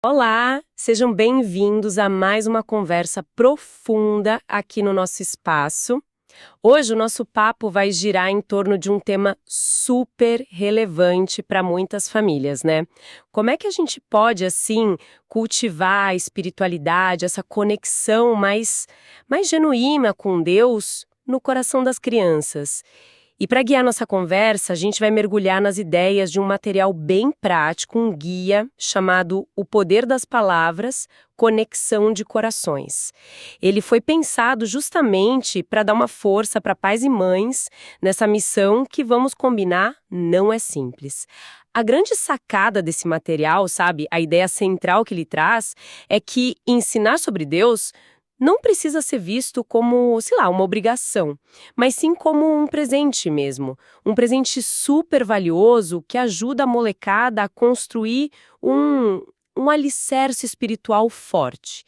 Olá, sejam bem-vindos a mais uma conversa profunda aqui no nosso espaço. Hoje o nosso papo vai girar em torno de um tema super relevante para muitas famílias, né? Como é que a gente pode, assim, cultivar a espiritualidade, essa conexão mais genuína com Deus no coração das crianças? E para guiar nossa conversa, a gente vai mergulhar nas ideias de um material bem prático, um guia chamado O Poder das Palavras, Conexão de Corações. Ele foi pensado justamente para dar uma força para pais e mães nessa missão que, vamos combinar, não é simples. A grande sacada desse material, sabe, a ideia central que ele traz, é que ensinar sobre Deus não precisa ser visto como, sei lá, uma obrigação, mas sim como um presente mesmo. Um presente super valioso que ajuda a molecada a construir um alicerce espiritual forte.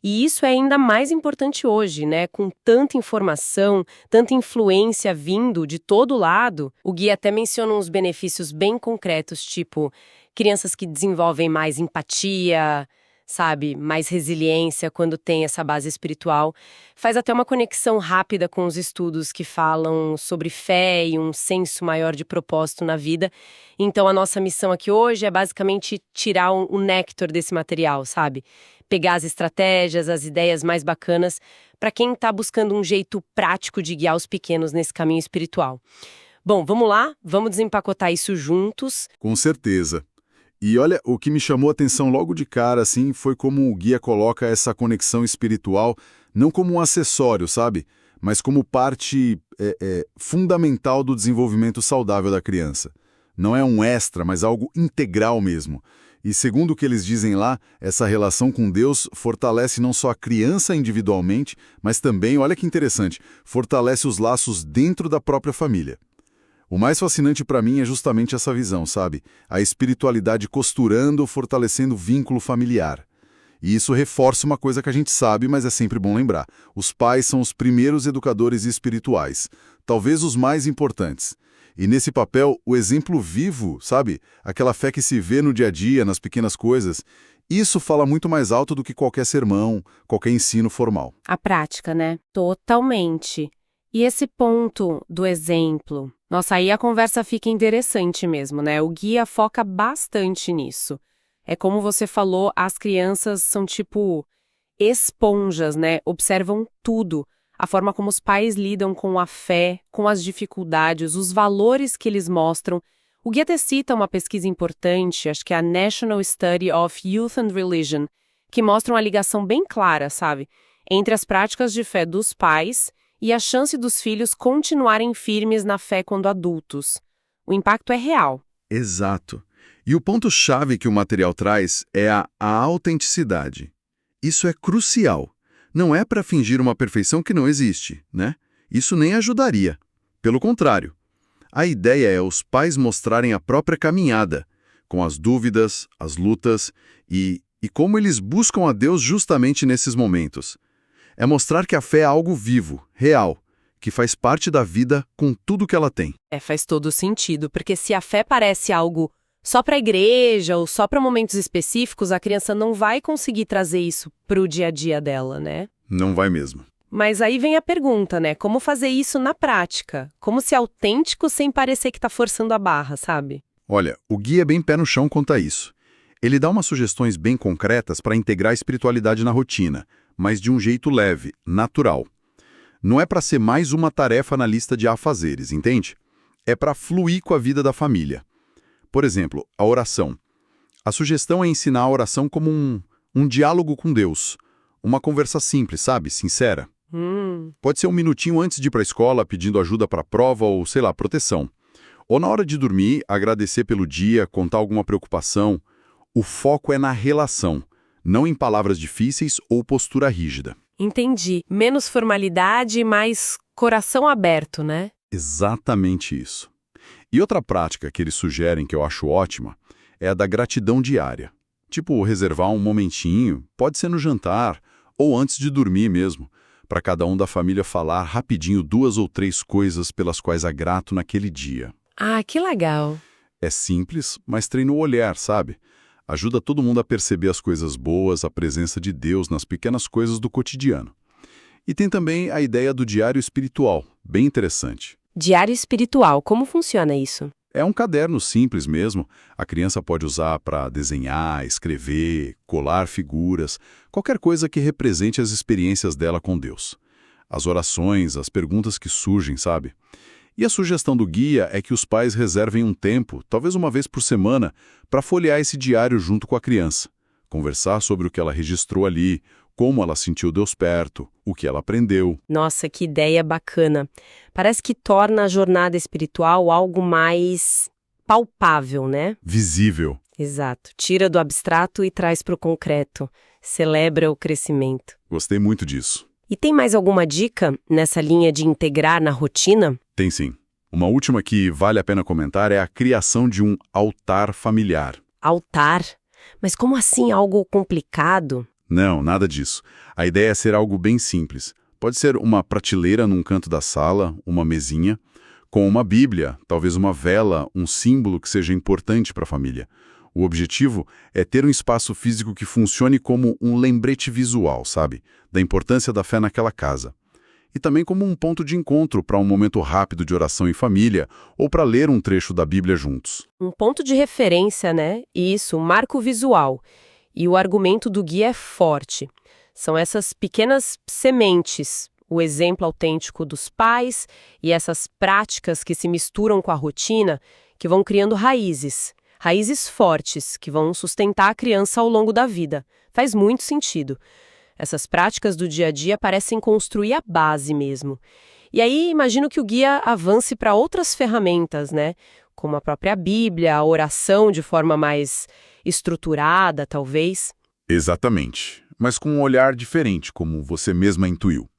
E isso é ainda mais importante hoje, né? Com tanta informação, tanta influência vindo de todo lado. O guia até menciona uns benefícios bem concretos, tipo crianças que desenvolvem mais empatia, sabe, mais resiliência quando tem essa base espiritual. Faz até uma conexão rápida com os estudos que falam sobre fé e um senso maior de propósito na vida. Então a nossa missão aqui hoje é basicamente tirar o néctar desse material, sabe? Pegar as estratégias, as ideias mais bacanas para quem está buscando um jeito prático de guiar os pequenos nesse caminho espiritual. Bom, vamos lá? Vamos desempacotar isso juntos. Com certeza. E olha, o que me chamou a atenção logo de cara, assim, foi como o guia coloca essa conexão espiritual não como um acessório, sabe? Mas como parte fundamental do desenvolvimento saudável da criança. Não é um extra, mas algo integral mesmo. E segundo o que eles dizem lá, essa relação com Deus fortalece não só a criança individualmente, mas também, olha que interessante, fortalece os laços dentro da própria família. O mais fascinante para mim é justamente essa visão, sabe? A espiritualidade costurando, fortalecendo o vínculo familiar. E isso reforça uma coisa que a gente sabe, mas é sempre bom lembrar. Os pais são os primeiros educadores espirituais, talvez os mais importantes. E nesse papel, o exemplo vivo, sabe? Aquela fé que se vê no dia a dia, nas pequenas coisas, isso fala muito mais alto do que qualquer sermão, qualquer ensino formal. A prática, né? Totalmente. E esse ponto do exemplo? Nossa, aí a conversa fica interessante mesmo, né? O guia foca bastante nisso. É como você falou, as crianças são tipo esponjas, né? Observam tudo. A forma como os pais lidam com a fé, com as dificuldades, os valores que eles mostram. O guia até cita uma pesquisa importante, acho que é a National Study of Youth and Religion, que mostra uma ligação bem clara, sabe? Entre as práticas de fé dos pais e a chance dos filhos continuarem firmes na fé quando adultos. O impacto é real. Exato. E o ponto-chave que o material traz é a autenticidade. Isso é crucial. Não é para fingir uma perfeição que não existe, né? Isso nem ajudaria. Pelo contrário. A ideia é os pais mostrarem a própria caminhada, com as dúvidas, as lutas e como eles buscam a Deus justamente nesses momentos. É mostrar que a fé é algo vivo, real, que faz parte da vida com tudo que ela tem. Faz todo sentido, porque se a fé parece algo só para a igreja ou só para momentos específicos, a criança não vai conseguir trazer isso para o dia a dia dela, né? Não vai mesmo. Mas aí vem a pergunta, né? Como fazer isso na prática? Como ser autêntico sem parecer que está forçando a barra, sabe? Olha, o guia é bem pé no chão quanto a isso. Ele dá umas sugestões bem concretas para integrar a espiritualidade na rotina, mas de um jeito leve, natural. Não é para ser mais uma tarefa na lista de afazeres, entende? É para fluir com a vida da família. Por exemplo, a oração. A sugestão é ensinar a oração como um diálogo com Deus. Uma conversa simples, sabe? Sincera. Pode ser um minutinho antes de ir para a escola pedindo ajuda para a prova ou, sei lá, proteção. Ou na hora de dormir, agradecer pelo dia, contar alguma preocupação. O foco é na relação, não em palavras difíceis ou postura rígida. Entendi. Menos formalidade e mais coração aberto, né? Exatamente isso. E outra prática que eles sugerem que eu acho ótima é a da gratidão diária. Tipo, reservar um momentinho, pode ser no jantar ou antes de dormir mesmo, para cada um da família falar rapidinho 2 ou 3 coisas pelas quais é grato naquele dia. Ah, que legal. É simples, mas treina o olhar, sabe? Ajuda todo mundo a perceber as coisas boas, a presença de Deus nas pequenas coisas do cotidiano. E tem também a ideia do diário espiritual, bem interessante. Diário espiritual, como funciona isso? É um caderno simples mesmo. A criança pode usar para desenhar, escrever, colar figuras, qualquer coisa que represente as experiências dela com Deus. As orações, as perguntas que surgem, sabe? E a sugestão do guia é que os pais reservem um tempo, talvez uma vez por semana, para folhear esse diário junto com a criança. Conversar sobre o que ela registrou ali, como ela sentiu Deus perto, o que ela aprendeu. Nossa, que ideia bacana. Parece que torna a jornada espiritual algo mais palpável, né? Visível. Exato. Tira do abstrato e traz para o concreto. Celebra o crescimento. Gostei muito disso. E tem mais alguma dica nessa linha de integrar na rotina? Tem sim. Uma última que vale a pena comentar é a criação de um altar familiar. Altar? Mas como assim algo complicado? Não, nada disso. A ideia é ser algo bem simples. Pode ser uma prateleira num canto da sala, uma mesinha, com uma Bíblia, talvez uma vela, um símbolo que seja importante para a família. O objetivo é ter um espaço físico que funcione como um lembrete visual, sabe? Da importância da fé naquela casa. E também como um ponto de encontro para um momento rápido de oração em família ou para ler um trecho da Bíblia juntos. Um ponto de referência, né? Isso, um marco visual. E o argumento do guia é forte. São essas pequenas sementes, o exemplo autêntico dos pais e essas práticas que se misturam com a rotina, que vão criando raízes fortes, que vão sustentar a criança ao longo da vida. Faz muito sentido. Essas práticas do dia a dia parecem construir a base mesmo. E aí, imagino que o guia avance para outras ferramentas, né? Como a própria Bíblia, a oração de forma mais estruturada, talvez. Exatamente, mas com um olhar diferente, como você mesma intuiu.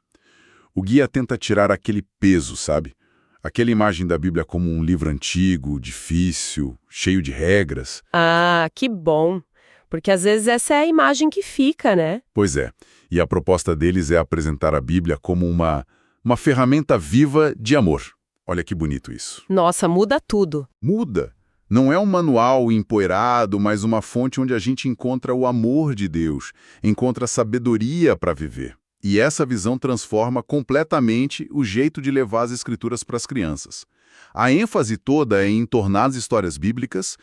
O guia tenta tirar aquele peso, sabe? Aquela imagem da Bíblia como um livro antigo, difícil, cheio de regras. Ah, que bom! Porque às vezes essa é a imagem que fica, né? Pois é, e a proposta deles é apresentar a Bíblia como uma ferramenta viva de amor. Olha que bonito isso. Nossa, muda tudo. Muda. Não é um manual empoeirado, mas uma fonte onde a gente encontra o amor de Deus, encontra sabedoria para viver. E essa visão transforma completamente o jeito de levar as Escrituras para as crianças. A ênfase toda é em tornar as histórias bíblicas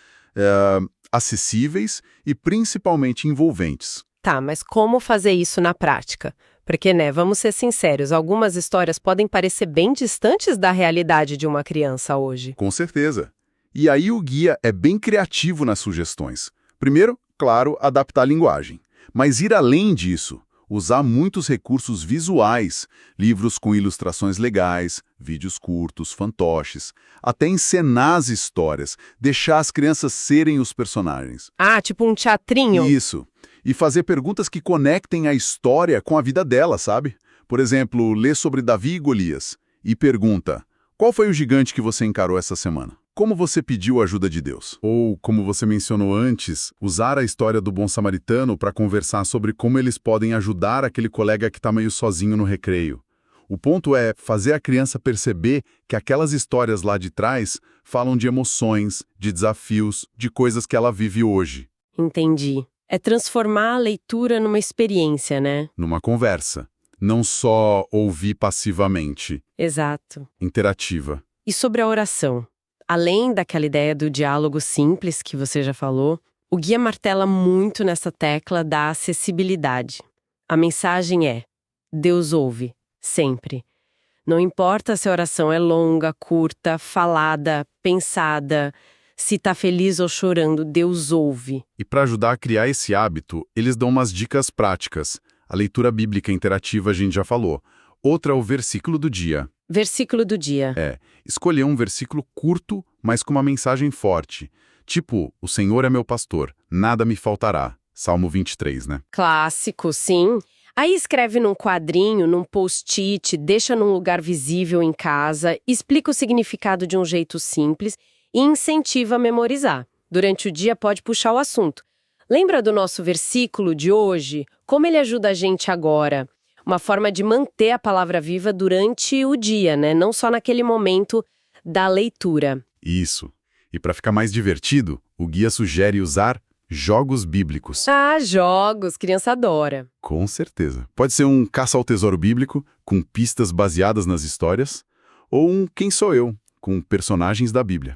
acessíveis e principalmente envolventes. Tá, mas como fazer isso na prática? Porque, né, vamos ser sinceros, algumas histórias podem parecer bem distantes da realidade de uma criança hoje. Com certeza. E aí o guia é bem criativo nas sugestões. Primeiro, claro, adaptar a linguagem. Mas ir além disso, usar muitos recursos visuais, livros com ilustrações legais, vídeos curtos, fantoches, até encenar as histórias, deixar as crianças serem os personagens. Ah, tipo um teatrinho? Isso. E fazer perguntas que conectem a história com a vida dela, sabe? Por exemplo, lê sobre Davi e Golias e pergunta: qual foi o gigante que você encarou essa semana? Como você pediu a ajuda de Deus? Ou, como você mencionou antes, usar a história do bom samaritano para conversar sobre como eles podem ajudar aquele colega que está meio sozinho no recreio. O ponto é fazer a criança perceber que aquelas histórias lá de trás falam de emoções, de desafios, de coisas que ela vive hoje. Entendi. É transformar a leitura numa experiência, né? Numa conversa. Não só ouvir passivamente. Exato. Interativa. E sobre a oração? Além daquela ideia do diálogo simples que você já falou, o guia martela muito nessa tecla da acessibilidade. A mensagem é: Deus ouve, sempre. Não importa se a oração é longa, curta, falada, pensada, se está feliz ou chorando, Deus ouve. E para ajudar a criar esse hábito, eles dão umas dicas práticas. A leitura bíblica interativa a gente já falou. Outra é o versículo do dia. Versículo do dia. Escolher um versículo curto, mas com uma mensagem forte. Tipo, o Senhor é meu pastor, nada me faltará. Salmo 23, né? Clássico, sim. Aí escreve num quadrinho, num post-it, deixa num lugar visível em casa, explica o significado de um jeito simples e incentiva a memorizar. Durante o dia pode puxar o assunto. Lembra do nosso versículo de hoje? Como ele ajuda a gente agora? Uma forma de manter a palavra viva durante o dia, né? Não só naquele momento da leitura. Isso. E para ficar mais divertido, o guia sugere usar Jogos bíblicos. Ah, jogos, criança adora. Com certeza. Pode ser um caça ao tesouro bíblico, com pistas baseadas nas histórias, ou um Quem Sou Eu, com personagens da Bíblia.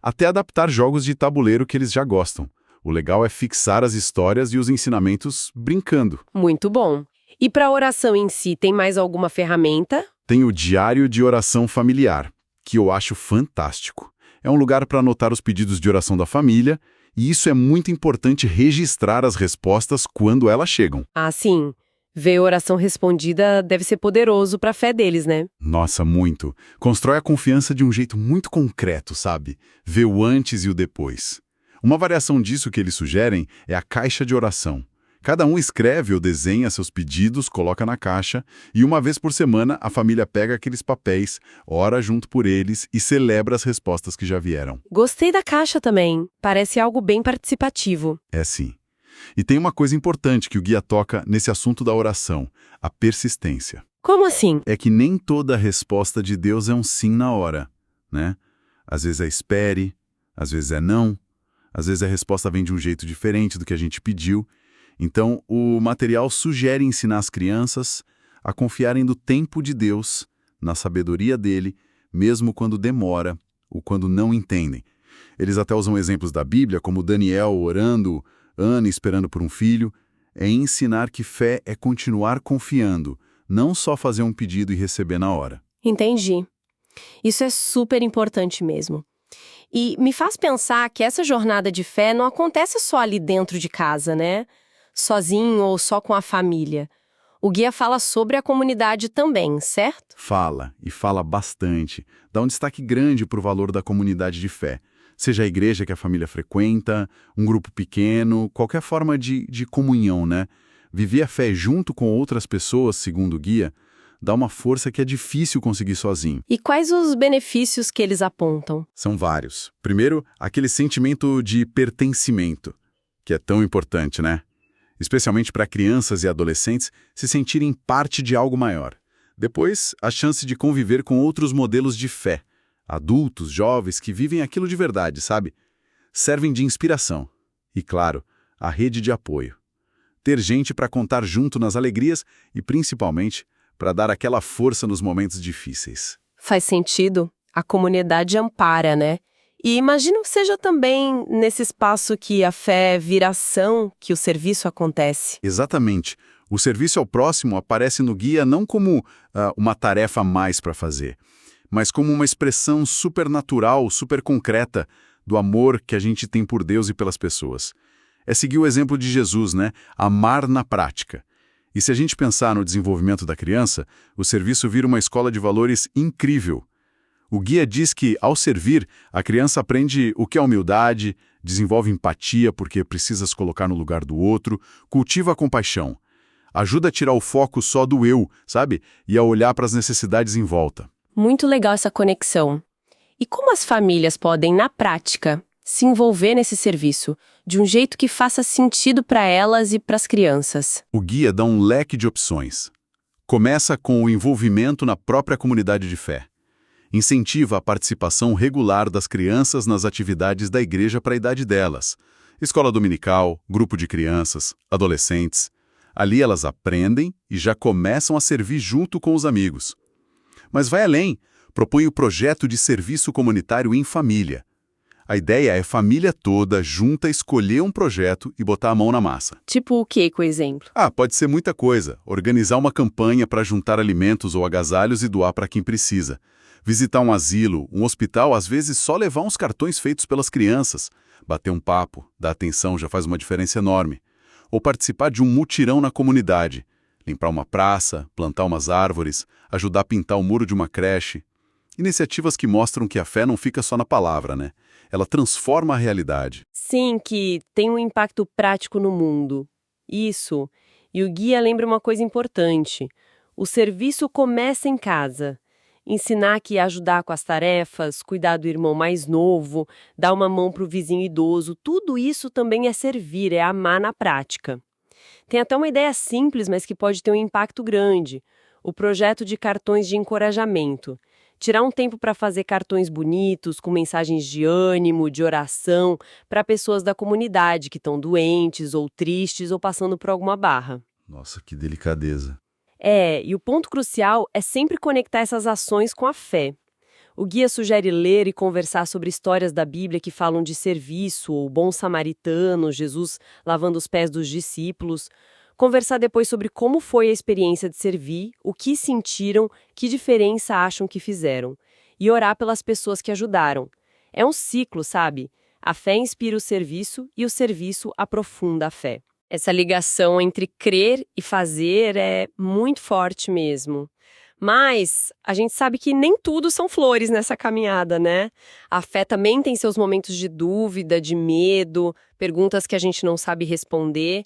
Até adaptar jogos de tabuleiro que eles já gostam. O legal é fixar as histórias e os ensinamentos brincando. Muito bom. E para a oração em si, tem mais alguma ferramenta? Tem o Diário de Oração Familiar, que eu acho fantástico. É um lugar para anotar os pedidos de oração da família, e isso é muito importante registrar as respostas quando elas chegam. Ah, sim. Ver oração respondida deve ser poderoso para a fé deles, né? Nossa, muito. Constrói a confiança de um jeito muito concreto, sabe? Vê o antes e o depois. Uma variação disso que eles sugerem é a caixa de oração. Cada um escreve ou desenha seus pedidos, coloca na caixa, e uma vez por semana a família pega aqueles papéis, ora junto por eles e celebra as respostas que já vieram. Gostei da caixa também. Parece algo bem participativo. É sim. E tem uma coisa importante que o guia toca nesse assunto da oração, a persistência. Como assim? É que nem toda resposta de Deus é um sim na hora, né? Às vezes é espere, às vezes é não, às vezes a resposta vem de um jeito diferente do que a gente pediu. Então, o material sugere ensinar as crianças a confiarem no tempo de Deus, na sabedoria dele, mesmo quando demora ou quando não entendem. Eles até usam exemplos da Bíblia, como Daniel orando, Ana esperando por um filho. É ensinar que fé é continuar confiando, não só fazer um pedido e receber na hora. Entendi. Isso é super importante mesmo. E me faz pensar que essa jornada de fé não acontece só ali dentro de casa, né? Sozinho ou só com a família. O guia fala sobre a comunidade também, certo? Fala, e fala bastante. Dá um destaque grande para o valor da comunidade de fé. Seja a igreja que a família frequenta, um grupo pequeno, qualquer forma de comunhão, né? Viver a fé junto com outras pessoas, segundo o guia, dá uma força que é difícil conseguir sozinho. E quais os benefícios que eles apontam? São vários. Primeiro, aquele sentimento de pertencimento, que é tão importante, né? Especialmente para crianças e adolescentes se sentirem parte de algo maior. Depois, a chance de conviver com outros modelos de fé. Adultos, jovens que vivem aquilo de verdade, sabe? Servem de inspiração. E, claro, a rede de apoio. Ter gente para contar junto nas alegrias e, principalmente, para dar aquela força nos momentos difíceis. Faz sentido. A comunidade ampara, né? E imagino que seja também nesse espaço que a fé vira ação que o serviço acontece. Exatamente. O serviço ao próximo aparece no guia não como uma tarefa a mais para fazer, mas como uma expressão supernatural, super concreta do amor que a gente tem por Deus e pelas pessoas. É seguir o exemplo de Jesus, né? Amar na prática. E se a gente pensar no desenvolvimento da criança, o serviço vira uma escola de valores incrível. O guia diz que, ao servir, a criança aprende o que é humildade, desenvolve empatia porque precisa se colocar no lugar do outro, cultiva a compaixão, ajuda a tirar o foco só do eu, sabe? E a olhar para as necessidades em volta. Muito legal essa conexão. E como as famílias podem, na prática, se envolver nesse serviço, de um jeito que faça sentido para elas e para as crianças? O guia dá um leque de opções. Começa com o envolvimento na própria comunidade de fé. Incentiva a participação regular das crianças nas atividades da igreja para a idade delas. Escola dominical, grupo de crianças, adolescentes. Ali elas aprendem e já começam a servir junto com os amigos. Mas vai além, propõe o projeto de serviço comunitário em família. A ideia é a família toda junta escolher um projeto e botar a mão na massa. Tipo o quê, por exemplo? Pode ser muita coisa. Organizar uma campanha para juntar alimentos ou agasalhos e doar para quem precisa. Visitar um asilo, um hospital, às vezes só levar uns cartões feitos pelas crianças. Bater um papo, dar atenção já faz uma diferença enorme. Ou participar de um mutirão na comunidade. Limpar uma praça, plantar umas árvores, ajudar a pintar o muro de uma creche. Iniciativas que mostram que a fé não fica só na palavra, né? Ela transforma a realidade. Sim, que tem um impacto prático no mundo. Isso. E o guia lembra uma coisa importante. O serviço começa em casa. Ensinar que ajudar com as tarefas, cuidar do irmão mais novo, dar uma mão para o vizinho idoso, tudo isso também é servir, é amar na prática. Tem até uma ideia simples, mas que pode ter um impacto grande. O projeto de cartões de encorajamento. Tirar um tempo para fazer cartões bonitos, com mensagens de ânimo, de oração, para pessoas da comunidade que estão doentes ou tristes ou passando por alguma barra. Nossa, que delicadeza. E o ponto crucial é sempre conectar essas ações com a fé. O guia sugere ler e conversar sobre histórias da Bíblia que falam de serviço, ou bom samaritano, Jesus lavando os pés dos discípulos. Conversar depois sobre como foi a experiência de servir, o que sentiram, que diferença acham que fizeram. E orar pelas pessoas que ajudaram. É um ciclo, sabe? A fé inspira o serviço e o serviço aprofunda a fé. Essa ligação entre crer e fazer é muito forte mesmo. Mas a gente sabe que nem tudo são flores nessa caminhada, né? A fé também tem seus momentos de dúvida, de medo, perguntas que a gente não sabe responder.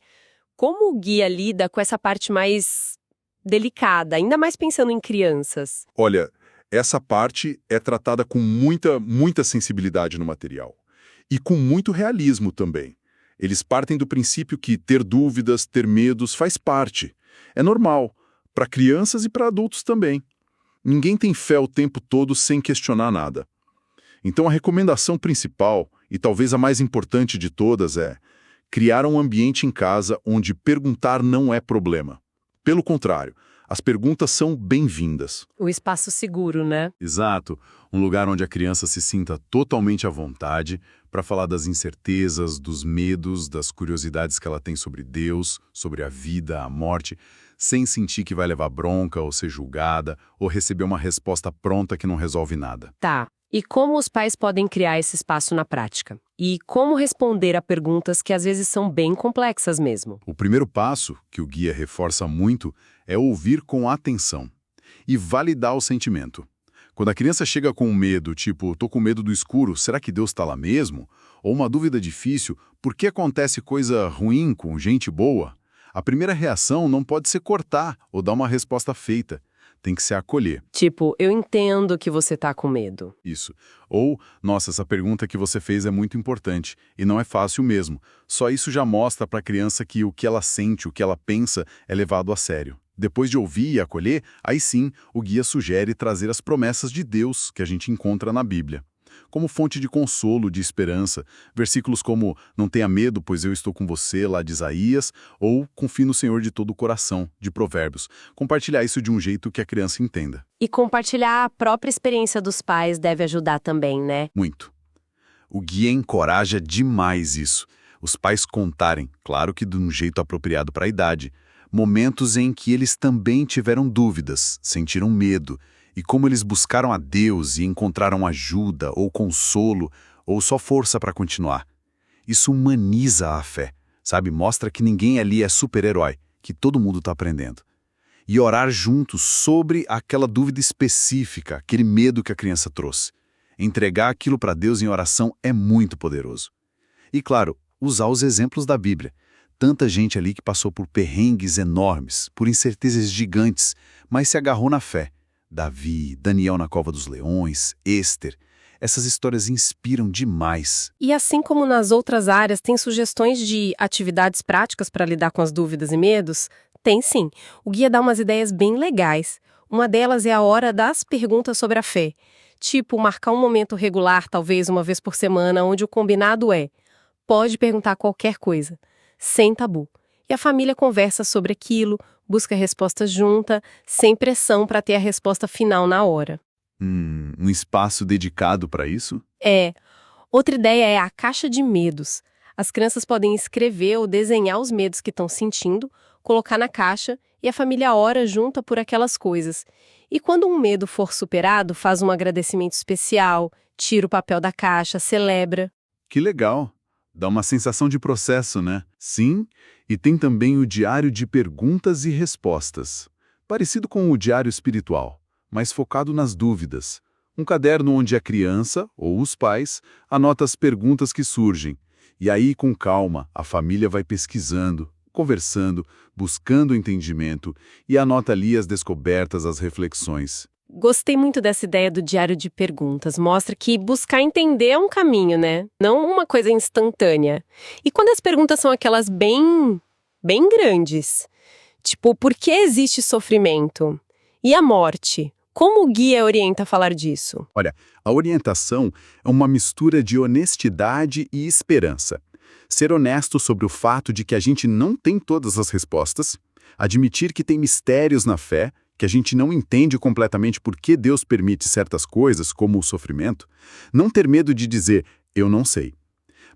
Como o guia lida com essa parte mais delicada, ainda mais pensando em crianças? Olha, essa parte é tratada com muita sensibilidade no material. E com muito realismo também. Eles partem do princípio que ter dúvidas, ter medos faz parte. É normal, para crianças e para adultos também. Ninguém tem fé o tempo todo sem questionar nada. Então a recomendação principal, e talvez a mais importante de todas, é criar um ambiente em casa onde perguntar não é problema. Pelo contrário, as perguntas são bem-vindas. O espaço seguro, né? Exato. Um lugar onde a criança se sinta totalmente à vontade para falar das incertezas, dos medos, das curiosidades que ela tem sobre Deus, sobre a vida, a morte, sem sentir que vai levar bronca ou ser julgada ou receber uma resposta pronta que não resolve nada. Tá. E como os pais podem criar esse espaço na prática? E como responder a perguntas que às vezes são bem complexas mesmo? O primeiro passo, que o guia reforça muito, é ouvir com atenção e validar o sentimento. Quando a criança chega com um medo, tipo, tô com medo do escuro, será que Deus está lá mesmo? Ou uma dúvida difícil, por que acontece coisa ruim com gente boa? A primeira reação não pode ser cortar ou dar uma resposta feita. Tem que ser acolher. Tipo, eu entendo que você tá com medo. Isso. Ou, nossa, essa pergunta que você fez é muito importante e não é fácil mesmo. Só isso já mostra para a criança que o que ela sente, o que ela pensa é levado a sério. Depois de ouvir e acolher, aí sim, o guia sugere trazer as promessas de Deus que a gente encontra na Bíblia. Como fonte de consolo, de esperança, versículos como não tenha medo, pois eu estou com você, lá de Isaías, ou confie no Senhor de todo o coração, de Provérbios. Compartilhar isso de um jeito que a criança entenda. E compartilhar a própria experiência dos pais deve ajudar também, né? Muito. O guia encoraja demais isso. Os pais contarem, claro que de um jeito apropriado para a idade, momentos em que eles também tiveram dúvidas, sentiram medo, e como eles buscaram a Deus e encontraram ajuda, ou consolo, ou só força para continuar. Isso humaniza a fé, sabe? Mostra que ninguém ali é super-herói, que todo mundo está aprendendo. E orar juntos sobre aquela dúvida específica, aquele medo que a criança trouxe. Entregar aquilo para Deus em oração é muito poderoso. E claro, usar os exemplos da Bíblia. Tanta gente ali que passou por perrengues enormes, por incertezas gigantes, mas se agarrou na fé. Davi, Daniel na cova dos leões, Êster. Essas histórias inspiram demais. E assim como nas outras áreas, tem sugestões de atividades práticas para lidar com as dúvidas e medos? Tem sim. O guia dá umas ideias bem legais. Uma delas é a hora das perguntas sobre a fé. Tipo, marcar um momento regular, talvez uma vez por semana, onde o combinado é: pode perguntar qualquer coisa, sem tabu. E a família conversa sobre aquilo, busca a resposta junta, sem pressão para ter a resposta final na hora. Um espaço dedicado para isso? Outra ideia é a caixa de medos. As crianças podem escrever ou desenhar os medos que estão sentindo, colocar na caixa e a família ora junta por aquelas coisas. E quando um medo for superado, faz um agradecimento especial, tira o papel da caixa, celebra. Que legal! Dá uma sensação de processo, né? Sim, e tem também o diário de perguntas e respostas. Parecido com o diário espiritual, mas focado nas dúvidas. Um caderno onde a criança, ou os pais, anota as perguntas que surgem. E aí, com calma, a família vai pesquisando, conversando, buscando entendimento e anota ali as descobertas, as reflexões. Gostei muito dessa ideia do diário de perguntas. Mostra que buscar entender é um caminho, né? Não uma coisa instantânea. E quando as perguntas são aquelas bem grandes, tipo, por que existe sofrimento? E a morte? Como o guia orienta a falar disso? Olha, a orientação é uma mistura de honestidade e esperança. Ser honesto sobre o fato de que a gente não tem todas as respostas, admitir que tem mistérios na fé, que a gente não entende completamente por que Deus permite certas coisas, como o sofrimento, não ter medo de dizer, eu não sei.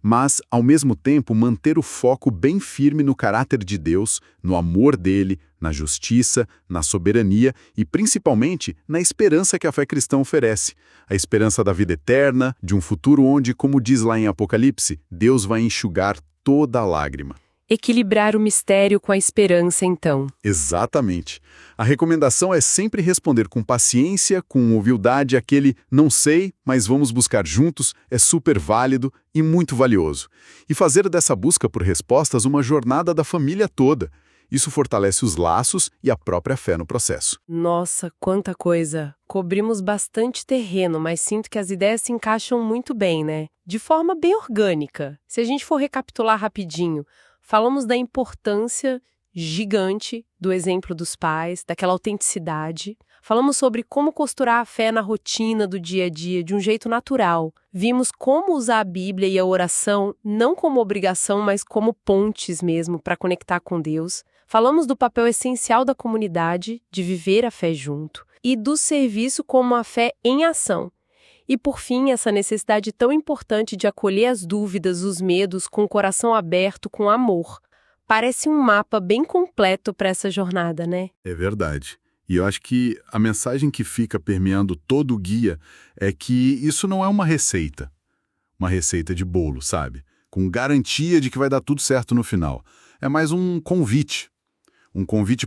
Mas, ao mesmo tempo, manter o foco bem firme no caráter de Deus, no amor dele, na justiça, na soberania e, principalmente, na esperança que a fé cristã oferece. A esperança da vida eterna, de um futuro onde, como diz lá em Apocalipse, Deus vai enxugar toda a lágrima. Equilibrar o mistério com a esperança, então. Exatamente. A recomendação é sempre responder com paciência, com humildade, aquele não sei, mas vamos buscar juntos, é super válido e muito valioso. E fazer dessa busca por respostas uma jornada da família toda. Isso fortalece os laços e a própria fé no processo. Nossa, quanta coisa! Cobrimos bastante terreno, mas sinto que as ideias se encaixam muito bem, né? De forma bem orgânica. Se a gente for recapitular rapidinho, falamos da importância gigante do exemplo dos pais, daquela autenticidade. Falamos sobre como costurar a fé na rotina do dia a dia de um jeito natural. Vimos como usar a Bíblia e a oração não como obrigação, mas como pontes mesmo para conectar com Deus. Falamos do papel essencial da comunidade, de viver a fé junto, e do serviço como a fé em ação. E, por fim, essa necessidade tão importante de acolher as dúvidas, os medos, com o coração aberto, com amor. Parece um mapa bem completo para essa jornada, né? É verdade. E eu acho que a mensagem que fica permeando todo o guia é que isso não é uma receita de bolo, sabe? Com garantia de que vai dar tudo certo no final. É mais um convite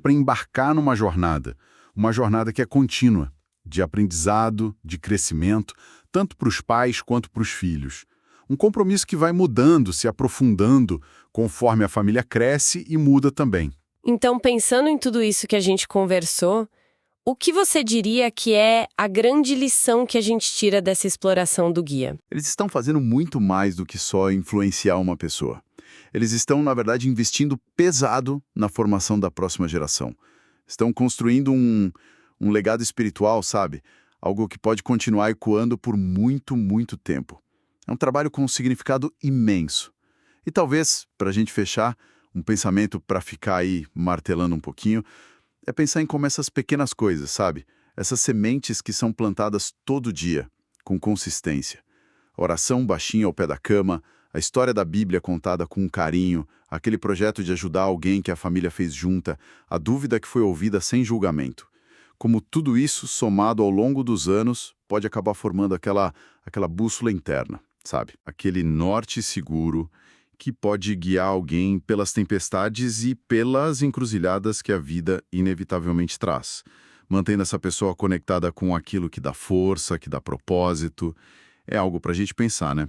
para embarcar numa jornada, uma jornada que é contínua, de aprendizado, de crescimento, tanto para os pais quanto para os filhos. Um compromisso que vai mudando, se aprofundando, conforme a família cresce e muda também. Então, pensando em tudo isso que a gente conversou, o que você diria que é a grande lição que a gente tira dessa exploração do guia? Eles estão fazendo muito mais do que só influenciar uma pessoa. Eles estão, na verdade, investindo pesado na formação da próxima geração. Estão construindo um legado espiritual, sabe? Algo que pode continuar ecoando por muito, muito tempo. É um trabalho com um significado imenso. E talvez, para a gente fechar, um pensamento para ficar aí martelando um pouquinho, é pensar em como essas pequenas coisas, sabe? Essas sementes que são plantadas todo dia, com consistência. A oração baixinha ao pé da cama, a história da Bíblia contada com carinho, aquele projeto de ajudar alguém que a família fez junta, a dúvida que foi ouvida sem julgamento. Como tudo isso, somado ao longo dos anos, pode acabar formando aquela bússola interna, sabe? Aquele norte seguro que pode guiar alguém pelas tempestades e pelas encruzilhadas que a vida inevitavelmente traz, mantendo essa pessoa conectada com aquilo que dá força, que dá propósito. É algo para a gente pensar, né?